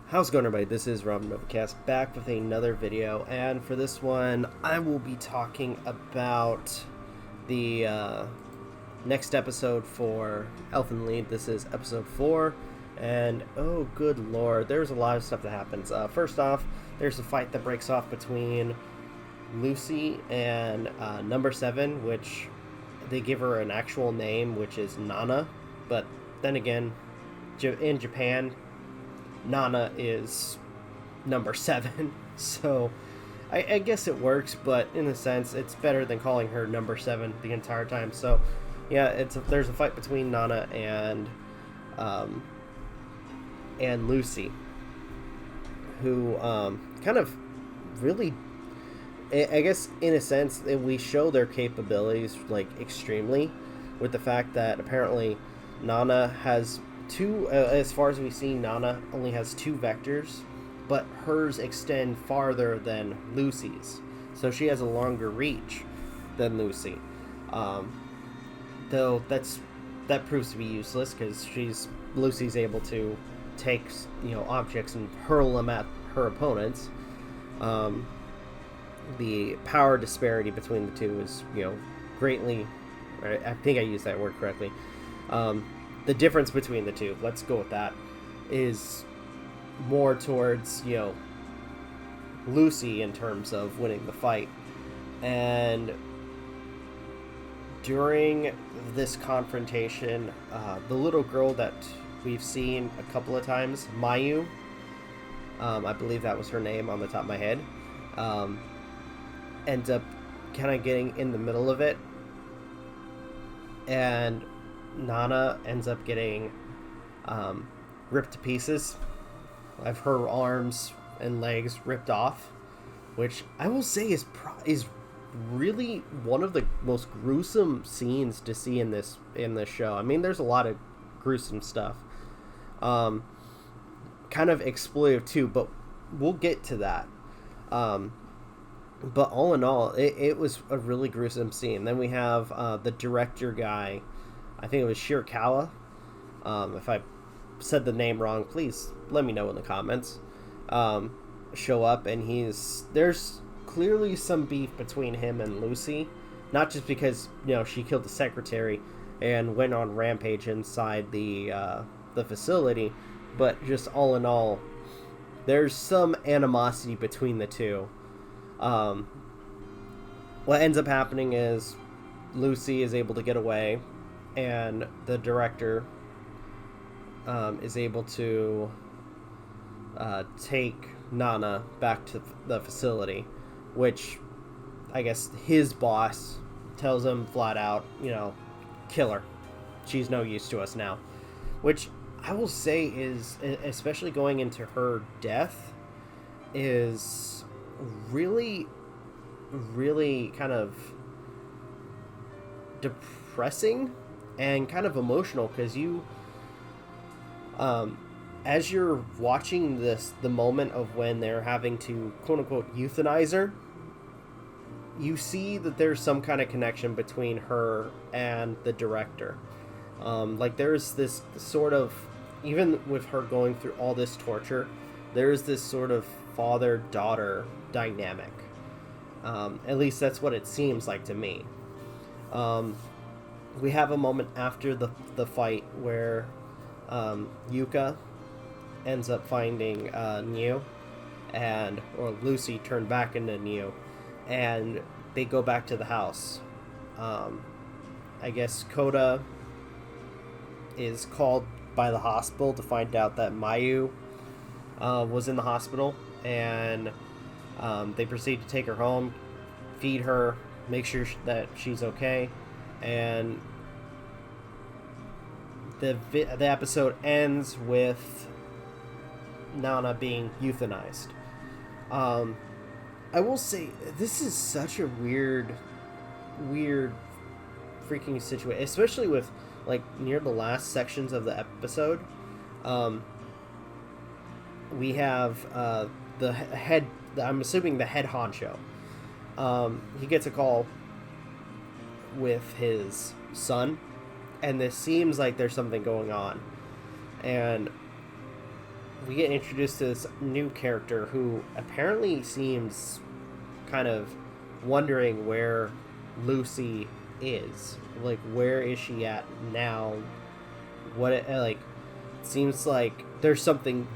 How's it going, everybody? This is Novakast back with another video, and for this one I will be talking about the next episode for Elfen Lied. This is episode 4, and oh good lord, there's a lot of stuff that happens. First off, there's a fight that breaks off between Lucy and number 7, which they give her an actual name, which is Nana, but then again, in Japan, Nana is number 7, so I guess it works, but in a sense, it's better than calling her number 7 the entire time. So, yeah, there's a fight between Nana and Lucy, who kind of really, I guess, in a sense, we show their capabilities like extremely, with the fact that apparently Nana has two, as far as we see, Nana only has 2 vectors, but hers extend farther than Lucy's, so she has a longer reach than Lucy. Though that proves to be useless because Lucy's able to take objects and hurl them at her opponents. The power disparity between the two is greatly. I think I used that word correctly. The difference between the two, let's go with that, is more towards, Lucy in terms of winning the fight. And during this confrontation, the little girl that we've seen a couple of times, Mayu, I believe that was her name on the top of my head, ends up kind of getting in the middle of it, and Nana ends up getting ripped to pieces. I've her arms and legs ripped off, which I will say is really one of the most gruesome scenes to see in this show. I mean, there's a lot of gruesome stuff, kind of exploitive too, but we'll get to that. But all in all, it was a really gruesome scene. Then we have the director guy, I think it was Shirakawa. If I said the name wrong, please let me know in the comments. Show up, and there's clearly some beef between him and Lucy, not just because she killed the secretary and went on rampage inside the facility, but just all in all, there's some animosity between the two. What ends up happening is Lucy is able to get away, and the director is able to take Nana back to the facility, which I guess his boss tells him flat out, kill her. She's no use to us now. Which I will say is, especially going into her death, is really, really kind of depressing and kind of emotional, because as you're watching the moment of when they're having to quote-unquote euthanize her, you see that there's some kind of connection between her and the director. Like, there's this sort of, even with her going through all this torture, there's this sort of father-daughter dynamic. At least that's what it seems like to me. We have a moment after the fight where Yuka ends up finding Neo, or Lucy turned back into Neo, and they go back to the house. I guess Koda is called by the hospital to find out that Mayu was in the hospital, and they proceed to take her home, feed her, make sure that she's okay, and the episode ends with Nana being euthanized. I will say, this is such a weird freaking situation, especially with, like, near the last sections of the episode. We have the head, I'm assuming the head honcho. He gets a call with his son, and this seems like there's something going on. And we get introduced to this new character who apparently seems kind of wondering where Lucy is. Like, where is she at now? Seems like there's something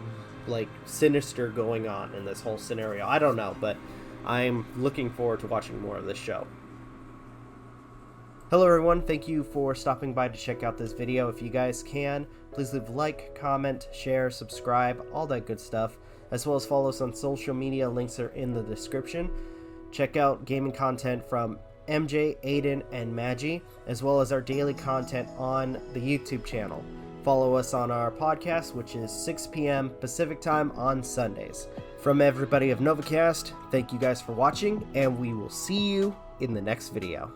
like sinister going on in this whole scenario. I don't know, but I'm looking forward to watching more of this show. Hello everyone, thank you for stopping by to check out this video. If you guys can, please leave a like, comment, share, subscribe, all that good stuff, as well as follow us on social media. Links are in the description. Check out gaming content from MJ, Aden, and Magi, as well as our daily content on the YouTube channel. Follow us on our podcast, which is 6 p.m. Pacific time on Sundays. From everybody of Novakast, thank you guys for watching, and we will see you in the next video.